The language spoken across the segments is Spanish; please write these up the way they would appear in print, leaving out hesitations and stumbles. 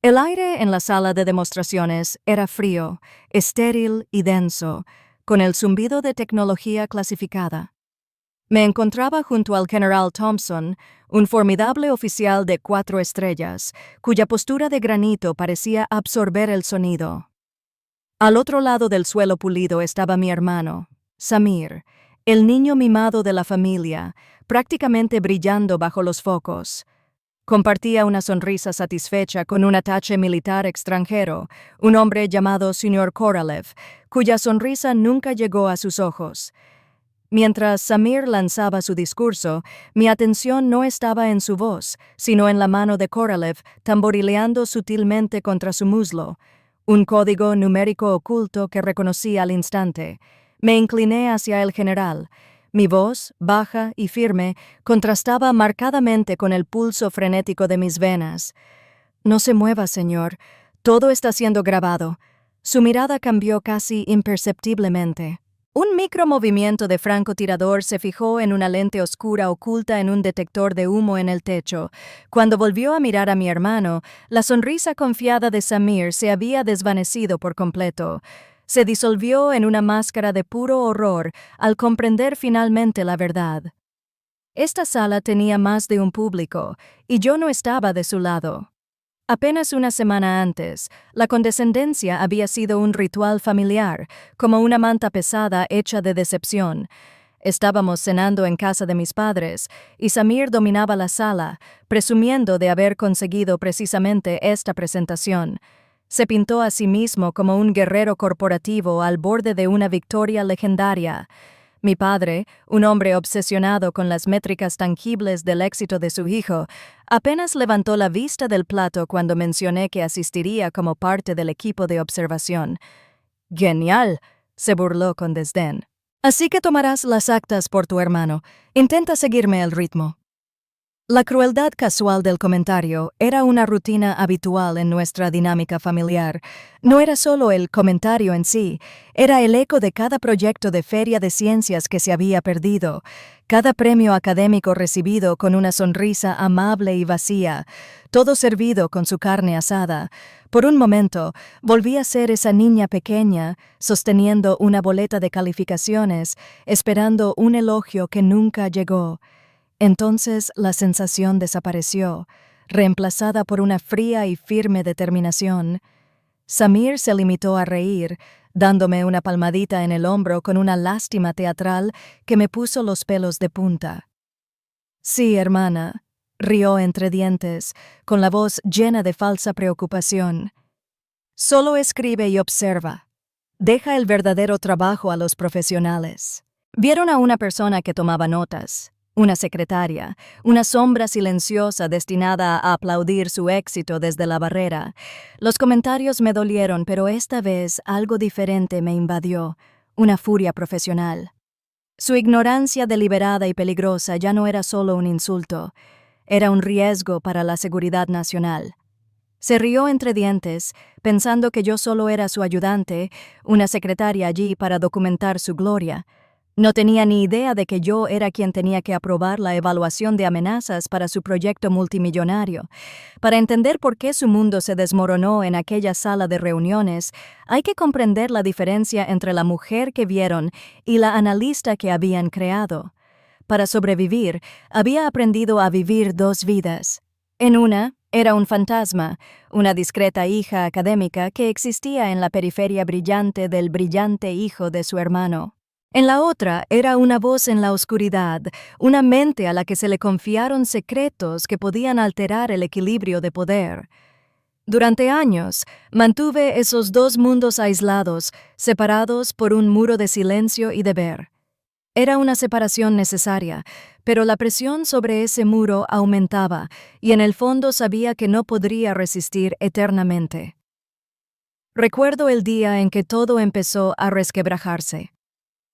El aire en la sala de demostraciones era frío, estéril y denso, con el zumbido de tecnología clasificada. Me encontraba junto al general Thompson, un formidable oficial de 4 estrellas, cuya postura de granito parecía absorber el sonido. Al otro lado del suelo pulido estaba mi hermano, Samir, el niño mimado de la familia, prácticamente brillando bajo los focos. Compartía una sonrisa satisfecha con un atache militar extranjero, un hombre llamado Señor Korolev, cuya sonrisa nunca llegó a sus ojos. Mientras Samir lanzaba su discurso, mi atención no estaba en su voz, sino en la mano de Korolev tamborileando sutilmente contra su muslo, un código numérico oculto que reconocí al instante. Me incliné hacia el general. Mi voz, baja y firme, contrastaba marcadamente con el pulso frenético de mis venas. «No se mueva, señor. Todo está siendo grabado». Su mirada cambió casi imperceptiblemente. Un micromovimiento de francotirador se fijó en una lente oscura oculta en un detector de humo en el techo. Cuando volvió a mirar a mi hermano, la sonrisa confiada de Samir se había desvanecido por completo. Se disolvió en una máscara de puro horror al comprender finalmente la verdad. Esta sala tenía más de un público, y yo no estaba de su lado. Apenas una semana antes, la condescendencia había sido un ritual familiar, como una manta pesada hecha de decepción. Estábamos cenando en casa de mis padres, y Samir dominaba la sala, presumiendo de haber conseguido precisamente esta presentación. Se pintó a sí mismo como un guerrero corporativo al borde de una victoria legendaria. Mi padre, un hombre obsesionado con las métricas tangibles del éxito de su hijo, apenas levantó la vista del plato cuando mencioné que asistiría como parte del equipo de observación. «¡Genial!», se burló con desdén. «Así que tomarás las actas por tu hermano. Intenta seguirme el ritmo». La crueldad casual del comentario era una rutina habitual en nuestra dinámica familiar. No era solo el comentario en sí, era el eco de cada proyecto de feria de ciencias que se había perdido, cada premio académico recibido con una sonrisa amable y vacía, todo servido con su carne asada. Por un momento, volví a ser esa niña pequeña, sosteniendo una boleta de calificaciones, esperando un elogio que nunca llegó. Entonces la sensación desapareció, reemplazada por una fría y firme determinación. Samir se limitó a reír, dándome una palmadita en el hombro con una lástima teatral que me puso los pelos de punta. «Sí, hermana», rió entre dientes, con la voz llena de falsa preocupación. «Solo escribe y observa. Deja el verdadero trabajo a los profesionales». Vieron a una persona que tomaba notas. Una secretaria, una sombra silenciosa destinada a aplaudir su éxito desde la barrera. Los comentarios me dolieron, pero esta vez algo diferente me invadió, una furia profesional. Su ignorancia deliberada y peligrosa ya no era solo un insulto, era un riesgo para la seguridad nacional. Se rió entre dientes, pensando que yo solo era su ayudante, una secretaria allí para documentar su gloria. No tenía ni idea de que yo era quien tenía que aprobar la evaluación de amenazas para su proyecto multimillonario. Para entender por qué su mundo se desmoronó en aquella sala de reuniones, hay que comprender la diferencia entre la mujer que vieron y la analista que habían creado. Para sobrevivir, había aprendido a vivir 2 vidas. En una, era un fantasma, una discreta hija académica que existía en la periferia brillante del brillante hijo de su hermano. En la otra era una voz en la oscuridad, una mente a la que se le confiaron secretos que podían alterar el equilibrio de poder. Durante años, mantuve esos 2 mundos aislados, separados por un muro de silencio y deber. Era una separación necesaria, pero la presión sobre ese muro aumentaba, y en el fondo sabía que no podría resistir eternamente. Recuerdo el día en que todo empezó a resquebrajarse.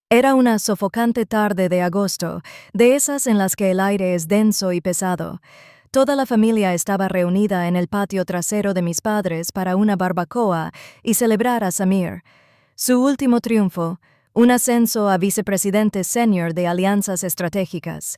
Era una sofocante tarde de agosto, de esas en las que el aire es denso y pesado. Toda la familia estaba reunida en el patio trasero de mis padres para una barbacoa y celebrar a Samir. Su último triunfo, un ascenso a vicepresidente senior de alianzas estratégicas.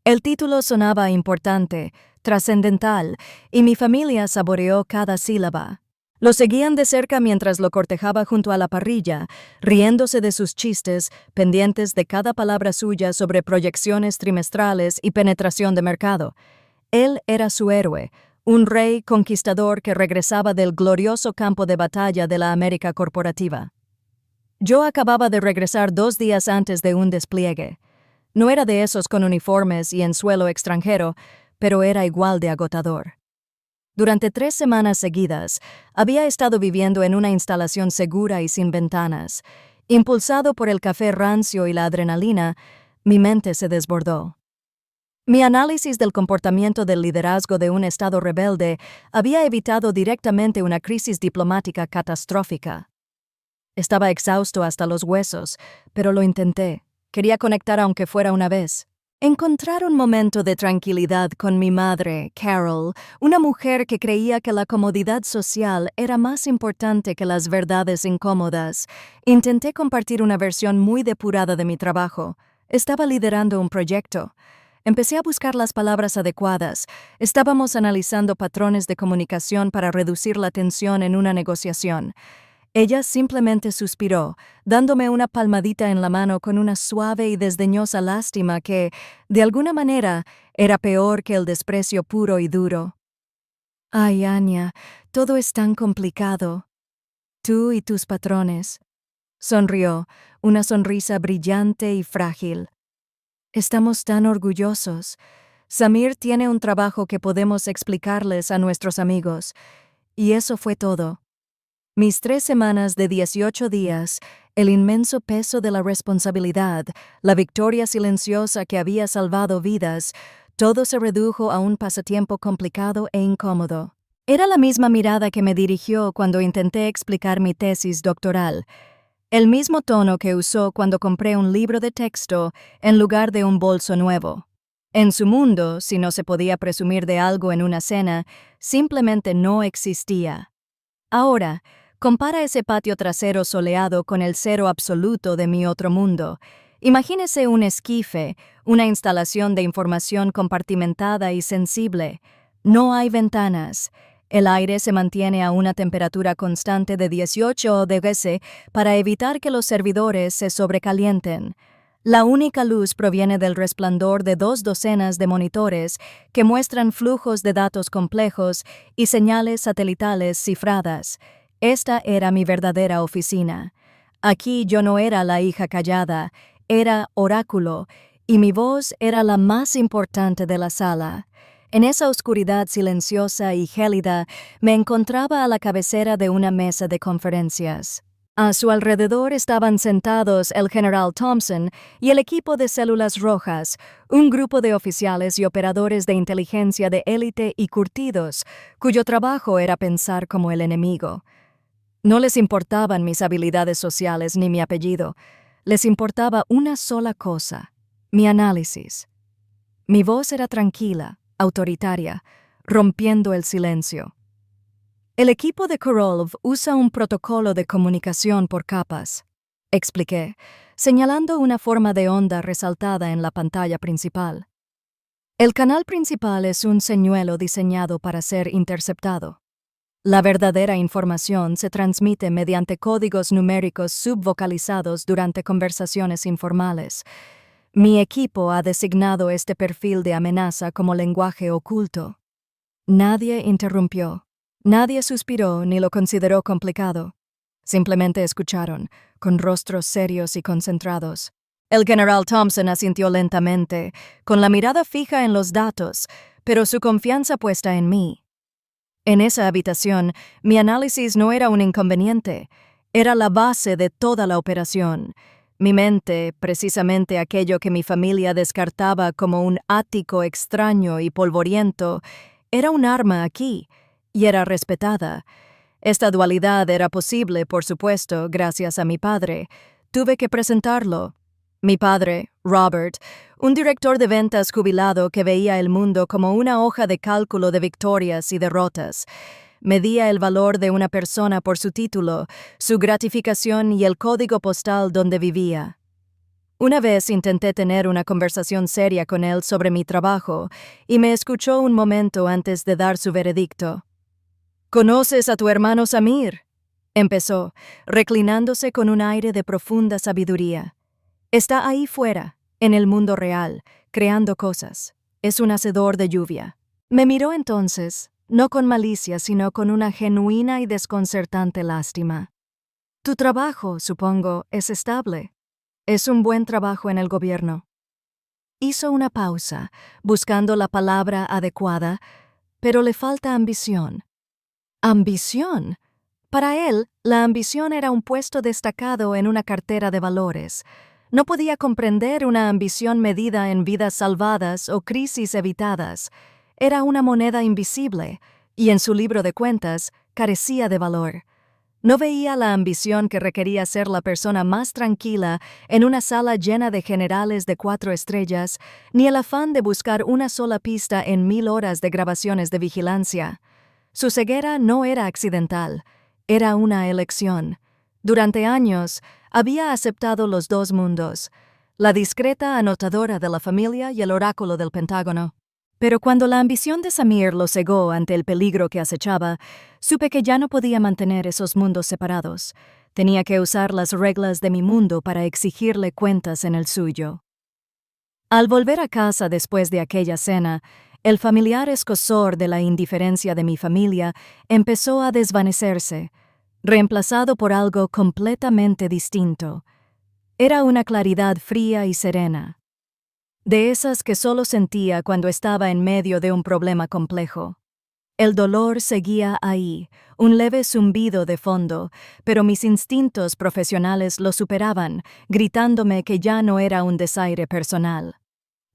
El título sonaba importante, trascendental, y mi familia saboreó cada sílaba. Lo seguían de cerca mientras lo cortejaba junto a la parrilla, riéndose de sus chistes, pendientes de cada palabra suya sobre proyecciones trimestrales y penetración de mercado. Él era su héroe, un rey conquistador que regresaba del glorioso campo de batalla de la América corporativa. Yo acababa de regresar 2 días antes de un despliegue. No era de esos con uniformes y en suelo extranjero, pero era igual de agotador. Durante 3 semanas seguidas, había estado viviendo en una instalación segura y sin ventanas. Impulsado por el café rancio y la adrenalina, mi mente se desbordó. Mi análisis del comportamiento del liderazgo de un Estado rebelde había evitado directamente una crisis diplomática catastrófica. Estaba exhausto hasta los huesos, pero lo intenté. Quería conectar aunque fuera una vez. Encontrar un momento de tranquilidad con mi madre, Carol, una mujer que creía que la comodidad social era más importante que las verdades incómodas. Intenté compartir una versión muy depurada de mi trabajo. Estaba liderando un proyecto. Empecé a buscar las palabras adecuadas. Estábamos analizando patrones de comunicación para reducir la tensión en una negociación. Ella simplemente suspiró, dándome una palmadita en la mano con una suave y desdeñosa lástima que, de alguna manera, era peor que el desprecio puro y duro. «Ay, Anya, todo es tan complicado. Tú y tus patrones». Sonrió, una sonrisa brillante y frágil. «Estamos tan orgullosos. Samir tiene un trabajo que podemos explicarles a nuestros amigos. Y eso fue todo». Mis 3 semanas de 18 días, el inmenso peso de la responsabilidad, la victoria silenciosa que había salvado vidas, todo se redujo a un pasatiempo complicado e incómodo. Era la misma mirada que me dirigió cuando intenté explicar mi tesis doctoral, el mismo tono que usó cuando compré un libro de texto en lugar de un bolso nuevo. En su mundo, si no se podía presumir de algo en una cena, simplemente no existía. Ahora, compara ese patio trasero soleado con el cero absoluto de mi otro mundo. Imagínese un esquife, una instalación de información compartimentada y sensible. No hay ventanas. El aire se mantiene a una temperatura constante de 18 degrees para evitar que los servidores se sobrecalienten. La única luz proviene del resplandor de 2 docenas de monitores que muestran flujos de datos complejos y señales satelitales cifradas. Esta era mi verdadera oficina. Aquí yo no era la hija callada, era oráculo, y mi voz era la más importante de la sala. En esa oscuridad silenciosa y gélida me encontraba a la cabecera de una mesa de conferencias. A su alrededor estaban sentados el general Thompson y el equipo de células rojas, un grupo de oficiales y operadores de inteligencia de élite y curtidos, cuyo trabajo era pensar como el enemigo. No les importaban mis habilidades sociales ni mi apellido. Les importaba una sola cosa, mi análisis. Mi voz era tranquila, autoritaria, rompiendo el silencio. El equipo de Korolov usa un protocolo de comunicación por capas, expliqué, señalando una forma de onda resaltada en la pantalla principal. El canal principal es un señuelo diseñado para ser interceptado. La verdadera información se transmite mediante códigos numéricos subvocalizados durante conversaciones informales. Mi equipo ha designado este perfil de amenaza como lenguaje oculto. Nadie interrumpió. Nadie suspiró ni lo consideró complicado. Simplemente escucharon, con rostros serios y concentrados. El general Thompson asintió lentamente, con la mirada fija en los datos, pero su confianza puesta en mí. En esa habitación, mi análisis no era un inconveniente, era la base de toda la operación. Mi mente, precisamente aquello que mi familia descartaba como un ático extraño y polvoriento, era un arma aquí, y era respetada. Esta dualidad era posible, por supuesto, gracias a mi padre. Tuve que presentarlo. Mi padre, Robert, un director de ventas jubilado que veía el mundo como una hoja de cálculo de victorias y derrotas, medía el valor de una persona por su título, su gratificación y el código postal donde vivía. Una vez intenté tener una conversación seria con él sobre mi trabajo y me escuchó un momento antes de dar su veredicto. «¿Conoces a tu hermano Samir?», empezó, reclinándose con un aire de profunda sabiduría. «Está ahí fuera, en el mundo real, creando cosas. Es un hacedor de lluvia». Me miró entonces, no con malicia, sino con una genuina y desconcertante lástima. «Tu trabajo, supongo, es estable. Es un buen trabajo en el gobierno». Hizo una pausa, buscando la palabra adecuada, pero le falta ambición. ¿Ambición? Para él, la ambición era un puesto destacado en una cartera de valores. No podía comprender una ambición medida en vidas salvadas o crisis evitadas. Era una moneda invisible, y en su libro de cuentas carecía de valor. No veía la ambición que requería ser la persona más tranquila en una sala llena de generales de 4 estrellas, ni el afán de buscar una sola pista en 1000 horas de grabaciones de vigilancia. Su ceguera no era accidental, era una elección. Durante años había aceptado los dos mundos, la discreta anotadora de la familia y el oráculo del Pentágono. Pero cuando la ambición de Samir lo cegó ante el peligro que acechaba, supe que ya no podía mantener esos mundos separados. Tenía que usar las reglas de mi mundo para exigirle cuentas en el suyo. Al volver a casa después de aquella cena, el familiar escozor de la indiferencia de mi familia empezó a desvanecerse, reemplazado por algo completamente distinto. Era una claridad fría y serena, de esas que solo sentía cuando estaba en medio de un problema complejo. El dolor seguía ahí, un leve zumbido de fondo, pero mis instintos profesionales lo superaban, gritándome que ya no era un desaire personal.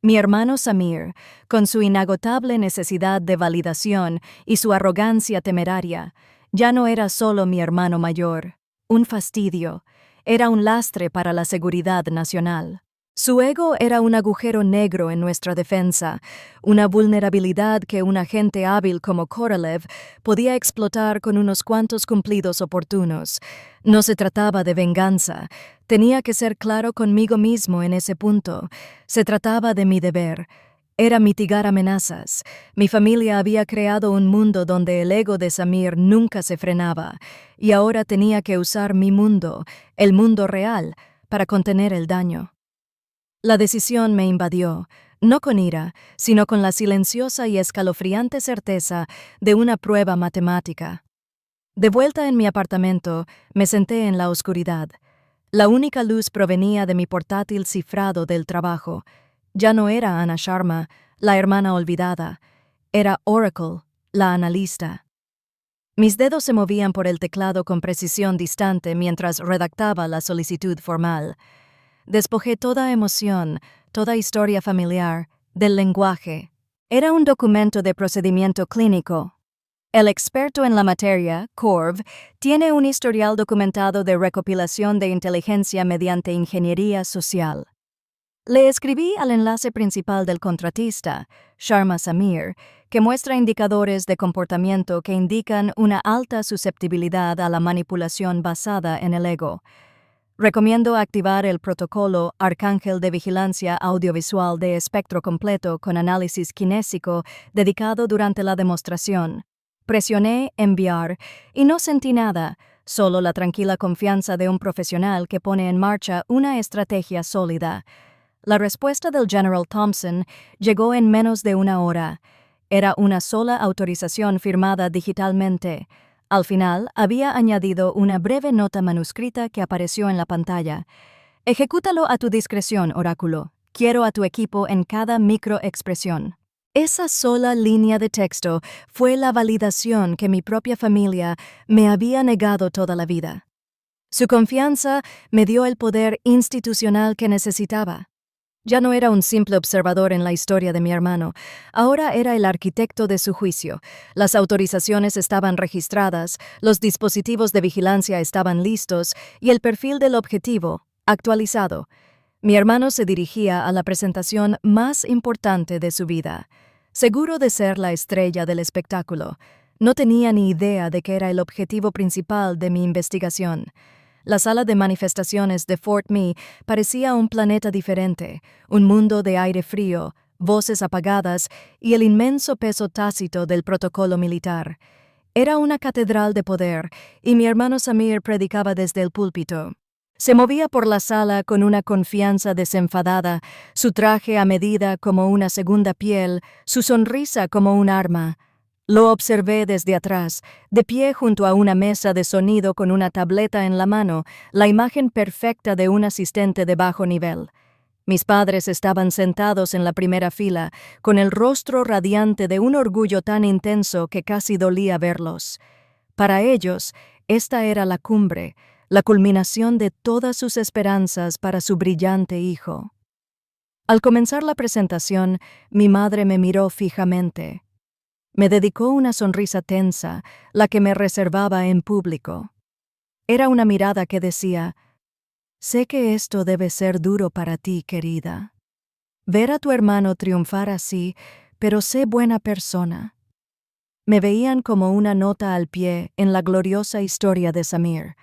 Mi hermano Samir, con su inagotable necesidad de validación y su arrogancia temeraria, ya no era solo mi hermano mayor, un fastidio, era un lastre para la seguridad nacional. Su ego era un agujero negro en nuestra defensa, una vulnerabilidad que un agente hábil como Korolev podía explotar con unos cuantos cumplidos oportunos. No se trataba de venganza, tenía que ser claro conmigo mismo en ese punto. Se trataba de mi deber. Era mitigar amenazas. Mi familia había creado un mundo donde el ego de Samir nunca se frenaba, y ahora tenía que usar mi mundo, el mundo real, para contener el daño. La decisión me invadió, no con ira, sino con la silenciosa y escalofriante certeza de una prueba matemática. De vuelta en mi apartamento, me senté en la oscuridad. La única luz provenía de mi portátil cifrado del trabajo. Ya no era Anna Sharma, la hermana olvidada. Era Oracle, la analista. Mis dedos se movían por el teclado con precisión distante mientras redactaba la solicitud formal. Despojé toda emoción, toda historia familiar, del lenguaje. Era un documento de procedimiento clínico. El experto en la materia, Corv, tiene un historial documentado de recopilación de inteligencia mediante ingeniería social. Le escribí al enlace principal del contratista, Sharma Samir, que muestra indicadores de comportamiento que indican una alta susceptibilidad a la manipulación basada en el ego. Recomiendo activar el protocolo Arcángel de Vigilancia Audiovisual de espectro completo con análisis kinésico dedicado durante la demostración. Presioné enviar y no sentí nada, solo la tranquila confianza de un profesional que pone en marcha una estrategia sólida. La respuesta del General Thompson llegó en menos de una hora. Era una sola autorización firmada digitalmente. Al final, había añadido una breve nota manuscrita que apareció en la pantalla. «Ejecútalo a tu discreción, oráculo. Quiero a tu equipo en cada microexpresión». Esa sola línea de texto fue la validación que mi propia familia me había negado toda la vida. Su confianza me dio el poder institucional que necesitaba. Ya no era un simple observador en la historia de mi hermano, ahora era el arquitecto de su juicio. Las autorizaciones estaban registradas, los dispositivos de vigilancia estaban listos y el perfil del objetivo, actualizado. Mi hermano se dirigía a la presentación más importante de su vida, seguro de ser la estrella del espectáculo. No tenía ni idea de que era el objetivo principal de mi investigación. La sala de manifestaciones de Fort Mee parecía un planeta diferente, un mundo de aire frío, voces apagadas y el inmenso peso tácito del protocolo militar. Era una catedral de poder, y mi hermano Samir predicaba desde el púlpito. Se movía por la sala con una confianza desenfadada, su traje a medida como una segunda piel, su sonrisa como un arma. Lo observé desde atrás, de pie junto a una mesa de sonido con una tableta en la mano, la imagen perfecta de un asistente de bajo nivel. Mis padres estaban sentados en la primera fila, con el rostro radiante de un orgullo tan intenso que casi dolía verlos. Para ellos, esta era la cumbre, la culminación de todas sus esperanzas para su brillante hijo. Al comenzar la presentación, mi madre me miró fijamente. Me dedicó una sonrisa tensa, la que me reservaba en público. Era una mirada que decía: «Sé que esto debe ser duro para ti, querida. Ver a tu hermano triunfar así, pero sé buena persona». Me veían como una nota al pie en la gloriosa historia de Samir,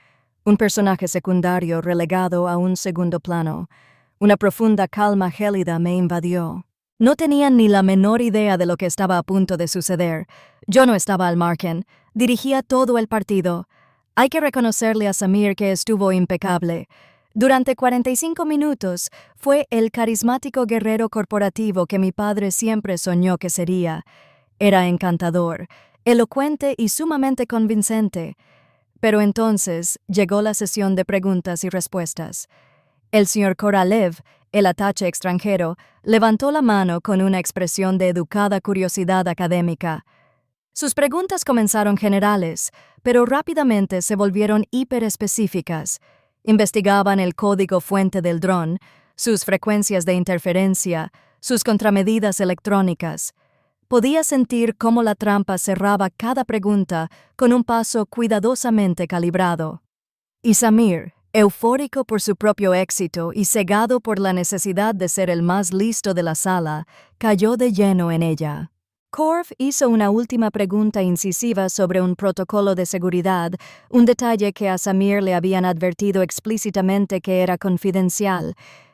un personaje secundario relegado a un segundo plano. Una profunda calma gélida me invadió. No tenían ni la menor idea de lo que estaba a punto de suceder. Yo no estaba al margen. Dirigía todo el partido. Hay que reconocerle a Samir que estuvo impecable. Durante 45 minutos fue el carismático guerrero corporativo que mi padre siempre soñó que sería. Era encantador, elocuente y sumamente convincente. Pero entonces llegó la sesión de preguntas y respuestas. El señor Korolev, el ataché extranjero, levantó la mano con una expresión de educada curiosidad académica. Sus preguntas comenzaron generales, pero rápidamente se volvieron hiperespecíficas. Investigaban el código fuente del dron, sus frecuencias de interferencia, sus contramedidas electrónicas. Podía sentir cómo la trampa cerraba cada pregunta con un paso cuidadosamente calibrado. Y Samir, eufórico por su propio éxito y cegado por la necesidad de ser el más listo de la sala, cayó de lleno en ella. Korf hizo una última pregunta incisiva sobre un protocolo de seguridad, un detalle que a Samir le habían advertido explícitamente que era confidencial.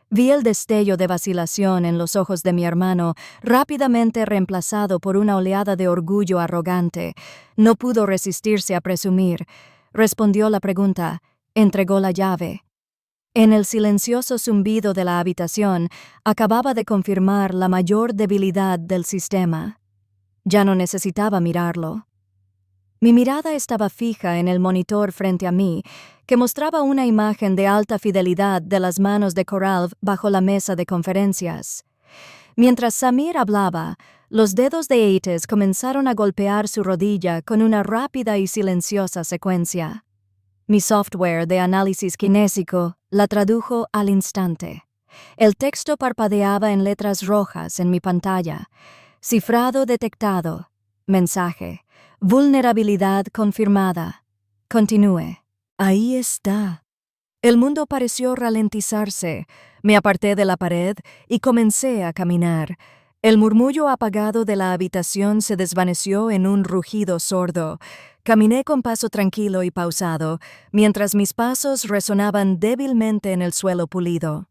Vi el destello de vacilación en los ojos de mi hermano, rápidamente reemplazado por una oleada de orgullo arrogante. No pudo resistirse a presumir. Respondió la pregunta. Entregó la llave. En el silencioso zumbido de la habitación, acababa de confirmar la mayor debilidad del sistema. Ya no necesitaba mirarlo. Mi mirada estaba fija en el monitor frente a mí, que mostraba una imagen de alta fidelidad de las manos de Korolev bajo la mesa de conferencias. Mientras Samir hablaba, los dedos de Eites comenzaron a golpear su rodilla con una rápida y silenciosa secuencia. Mi software de análisis kinésico la tradujo al instante. El texto parpadeaba en letras rojas en mi pantalla. Cifrado detectado. Mensaje. Vulnerabilidad confirmada. Continúe. Ahí está. El mundo pareció ralentizarse. Me aparté de la pared y comencé a caminar. El murmullo apagado de la habitación se desvaneció en un rugido sordo. Caminé con paso tranquilo y pausado, mientras mis pasos resonaban débilmente en el suelo pulido.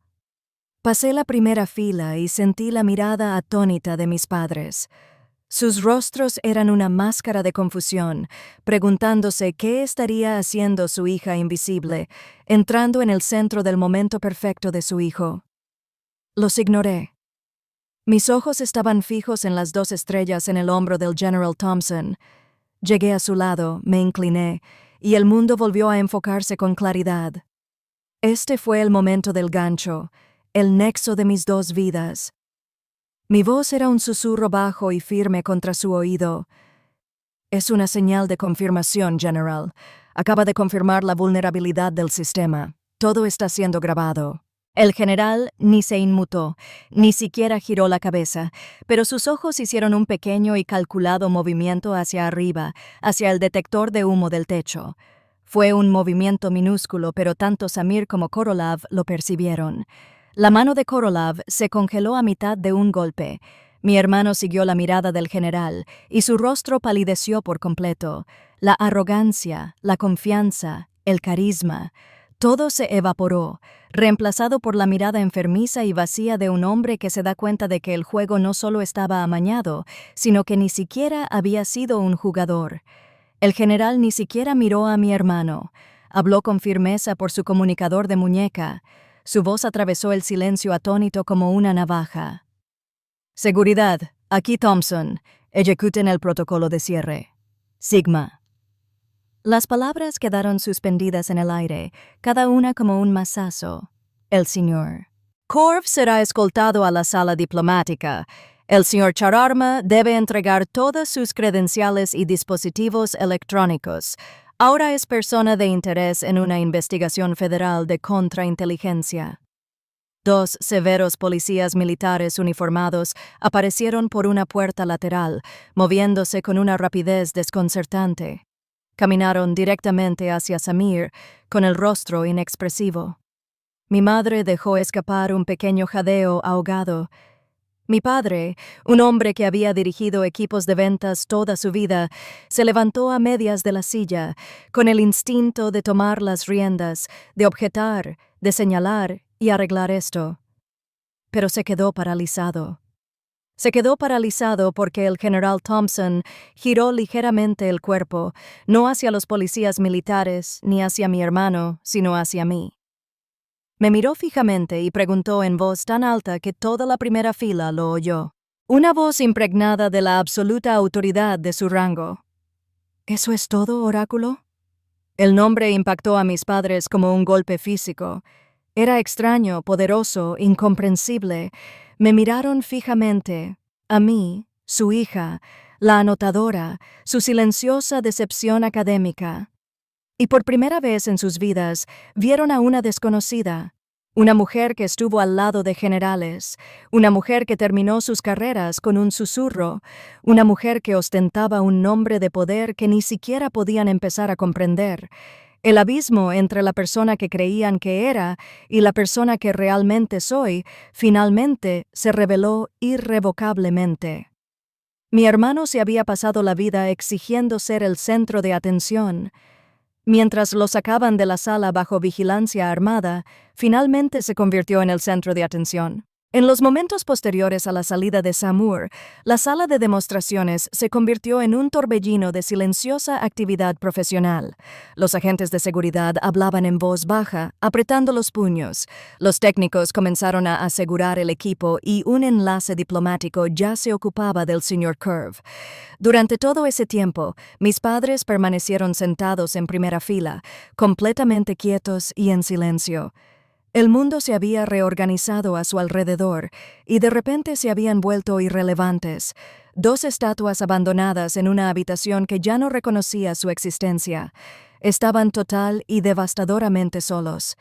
Pasé la primera fila y sentí la mirada atónita de mis padres. Sus rostros eran una máscara de confusión, preguntándose qué estaría haciendo su hija invisible, entrando en el centro del momento perfecto de su hijo. Los ignoré. Mis ojos estaban fijos en las 2 estrellas en el hombro del General Thompson. Llegué a su lado, me incliné, y el mundo volvió a enfocarse con claridad. Este fue el momento del gancho, el nexo de mis 2 vidas. Mi voz era un susurro bajo y firme contra su oído. Es una señal de confirmación, General. Acaba de confirmar la vulnerabilidad del sistema. Todo está siendo grabado. El general ni se inmutó, ni siquiera giró la cabeza, pero sus ojos hicieron un pequeño y calculado movimiento hacia arriba, hacia el detector de humo del techo. Fue un movimiento minúsculo, pero tanto Samir como Korolev lo percibieron. La mano de Korolev se congeló a mitad de un golpe. Mi hermano siguió la mirada del general, y su rostro palideció por completo. La arrogancia, la confianza, el carisma, Todo se evaporó, reemplazado por la mirada enfermiza y vacía de un hombre que se da cuenta de que el juego no solo estaba amañado, sino que ni siquiera había sido un jugador. El general ni siquiera miró a mi hermano. Habló con firmeza por su comunicador de muñeca. Su voz atravesó el silencio atónito como una navaja. Seguridad, aquí Thompson. Ejecuten el protocolo de cierre. Sigma. Las palabras quedaron suspendidas en el aire, cada una como un mazazo. El señor Corv será escoltado a la sala diplomática. El señor Chararma debe entregar todas sus credenciales y dispositivos electrónicos. Ahora es persona de interés en una investigación federal de contrainteligencia. 2 severos policías militares uniformados aparecieron por una puerta lateral, moviéndose con una rapidez desconcertante. Caminaron directamente hacia Samir, con el rostro inexpresivo. Mi madre dejó escapar un pequeño jadeo ahogado. Mi padre, un hombre que había dirigido equipos de ventas toda su vida, se levantó a medias de la silla, con el instinto de tomar las riendas, de objetar, de señalar y arreglar esto. Pero se quedó paralizado. Se quedó paralizado porque el general Thompson giró ligeramente el cuerpo, no hacia los policías militares ni hacia mi hermano, sino hacia mí. Me miró fijamente y preguntó en voz tan alta que toda la primera fila lo oyó. Una voz impregnada de la absoluta autoridad de su rango. ¿Eso es todo, oráculo? El nombre impactó a mis padres como un golpe físico. Era extraño, poderoso, incomprensible. Me miraron fijamente. A mí, su hija, la anotadora, su silenciosa decepción académica. Y por primera vez en sus vidas vieron a una desconocida, una mujer que estuvo al lado de generales, una mujer que terminó sus carreras con un susurro, una mujer que ostentaba un nombre de poder que ni siquiera podían empezar a comprender. El abismo entre la persona que creían que era y la persona que realmente soy, finalmente se reveló irrevocablemente. Mi hermano se había pasado la vida exigiendo ser el centro de atención. Mientras lo sacaban de la sala bajo vigilancia armada, finalmente se convirtió en el centro de atención. En los momentos posteriores a la salida de Samur, la sala de demostraciones se convirtió en un torbellino de silenciosa actividad profesional. Los agentes de seguridad hablaban en voz baja, apretando los puños. Los técnicos comenzaron a asegurar el equipo y un enlace diplomático ya se ocupaba del señor Corv. Durante todo ese tiempo, mis padres permanecieron sentados en primera fila, completamente quietos y en silencio. El mundo se había reorganizado a su alrededor y de repente se habían vuelto irrelevantes. 2 estatuas abandonadas en una habitación que ya no reconocía su existencia. Estaban total y devastadoramente solos.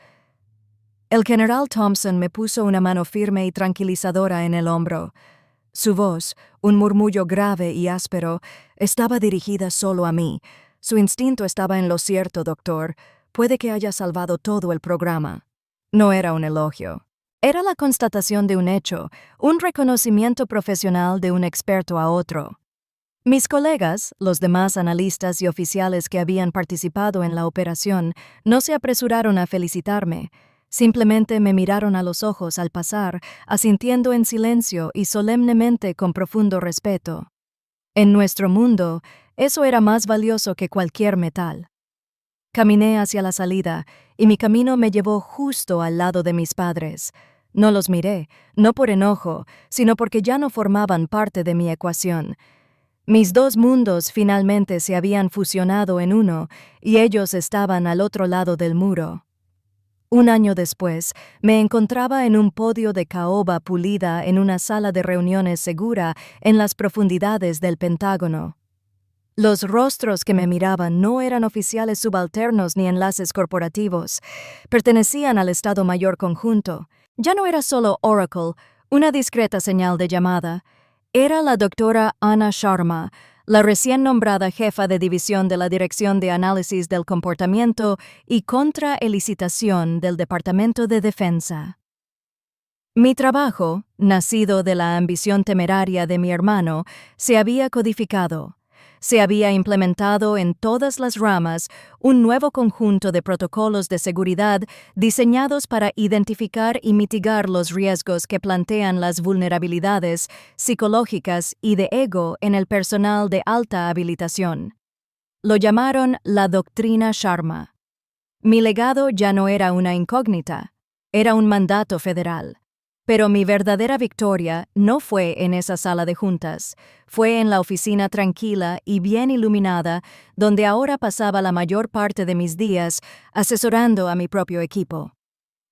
El general Thompson me puso una mano firme y tranquilizadora en el hombro. Su voz, un murmullo grave y áspero, estaba dirigida solo a mí. Su instinto estaba en lo cierto, doctor. Puede que haya salvado todo el programa. No era un elogio. Era la constatación de un hecho, un reconocimiento profesional de un experto a otro. Mis colegas, los demás analistas y oficiales que habían participado en la operación, no se apresuraron a felicitarme. Simplemente me miraron a los ojos al pasar, asintiendo en silencio y solemnemente con profundo respeto. En nuestro mundo, eso era más valioso que cualquier metal. Caminé hacia la salida, y mi camino me llevó justo al lado de mis padres. No los miré, no por enojo, sino porque ya no formaban parte de mi ecuación. Mis 2 mundos finalmente se habían fusionado en uno, y ellos estaban al otro lado del muro. Un año después, me encontraba en un podio de caoba pulida en una sala de reuniones segura en las profundidades del Pentágono. Los rostros que me miraban no eran oficiales subalternos ni enlaces corporativos. Pertenecían al Estado Mayor Conjunto. Ya no era solo Oracle, una discreta señal de llamada. Era la doctora Anna Sharma, la recién nombrada jefa de división de la Dirección de Análisis del Comportamiento y Contraelicitación del Departamento de Defensa. Mi trabajo, nacido de la ambición temeraria de mi hermano, se había codificado. Se había implementado en todas las ramas un nuevo conjunto de protocolos de seguridad diseñados para identificar y mitigar los riesgos que plantean las vulnerabilidades psicológicas y de ego en el personal de alta habilitación. Lo llamaron la doctrina Sharma. Mi legado ya no era una incógnita, era un mandato federal. Pero mi verdadera victoria no fue en esa sala de juntas, fue en la oficina tranquila y bien iluminada, donde ahora pasaba la mayor parte de mis días asesorando a mi propio equipo.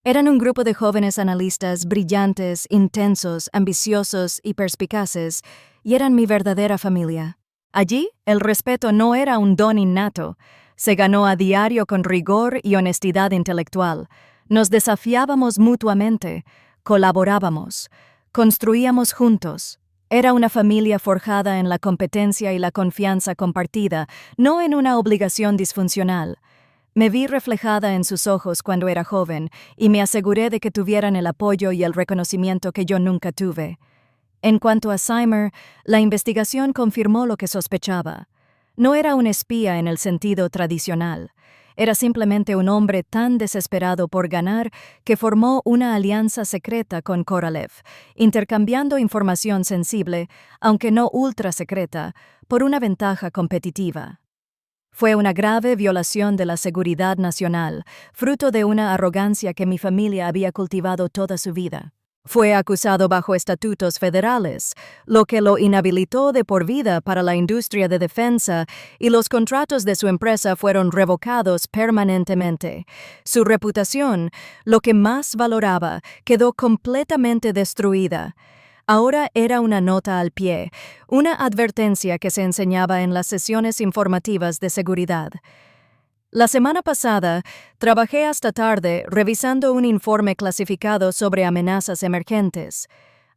Eran un grupo de jóvenes analistas brillantes, intensos, ambiciosos y perspicaces, y eran mi verdadera familia. Allí, el respeto no era un don innato, se ganó a diario con rigor y honestidad intelectual. Nos desafiábamos mutuamente, colaborábamos, construíamos juntos. Era una familia forjada en la competencia y la confianza compartida, no en una obligación disfuncional. Me vi reflejada en sus ojos cuando era joven y me aseguré de que tuvieran el apoyo y el reconocimiento que yo nunca tuve. En cuanto a Seimer, la investigación confirmó lo que sospechaba. No era un espía en el sentido tradicional. Era simplemente un hombre tan desesperado por ganar que formó una alianza secreta con Korolev, intercambiando información sensible, aunque no ultra secreta, por una ventaja competitiva. Fue una grave violación de la seguridad nacional, fruto de una arrogancia que mi familia había cultivado toda su vida. Fue acusado bajo estatutos federales, lo que lo inhabilitó de por vida para la industria de defensa y los contratos de su empresa fueron revocados permanentemente. Su reputación, lo que más valoraba, quedó completamente destruida. Ahora era una nota al pie, una advertencia que se enseñaba en las sesiones informativas de seguridad. La semana pasada, trabajé hasta tarde revisando un informe clasificado sobre amenazas emergentes.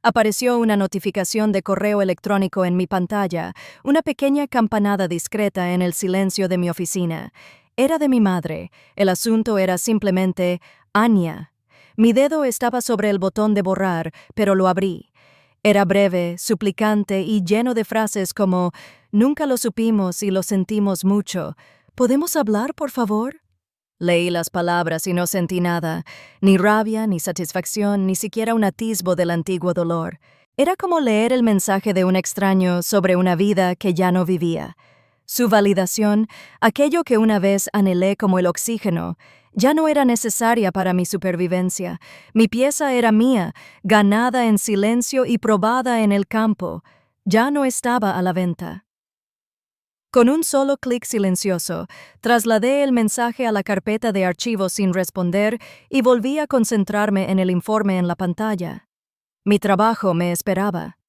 Apareció una notificación de correo electrónico en mi pantalla, una pequeña campanada discreta en el silencio de mi oficina. Era de mi madre. El asunto era simplemente Anya. Mi dedo estaba sobre el botón de borrar, pero lo abrí. Era breve, suplicante y lleno de frases como «Nunca lo supimos y lo sentimos mucho. ¿Podemos hablar, por favor?» Leí las palabras y no sentí nada, ni rabia, ni satisfacción, ni siquiera un atisbo del antiguo dolor. Era como leer el mensaje de un extraño sobre una vida que ya no vivía. Su validación, aquello que una vez anhelé como el oxígeno, ya no era necesaria para mi supervivencia. Mi pieza era mía, ganada en silencio y probada en el campo. Ya no estaba a la venta. Con un solo clic silencioso, trasladé el mensaje a la carpeta de archivos sin responder y volví a concentrarme en el informe en la pantalla. Mi trabajo me esperaba.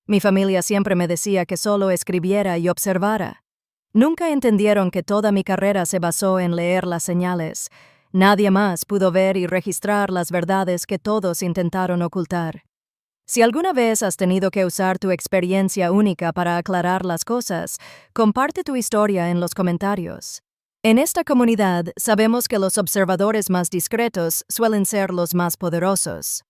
Mi familia siempre me decía que solo escribiera y observara. Nunca entendieron que toda mi carrera se basó en leer las señales. Nadie más pudo ver y registrar las verdades que todos intentaron ocultar. Si alguna vez has tenido que usar tu experiencia única para aclarar las cosas, comparte tu historia en los comentarios. En esta comunidad sabemos que los observadores más discretos suelen ser los más poderosos.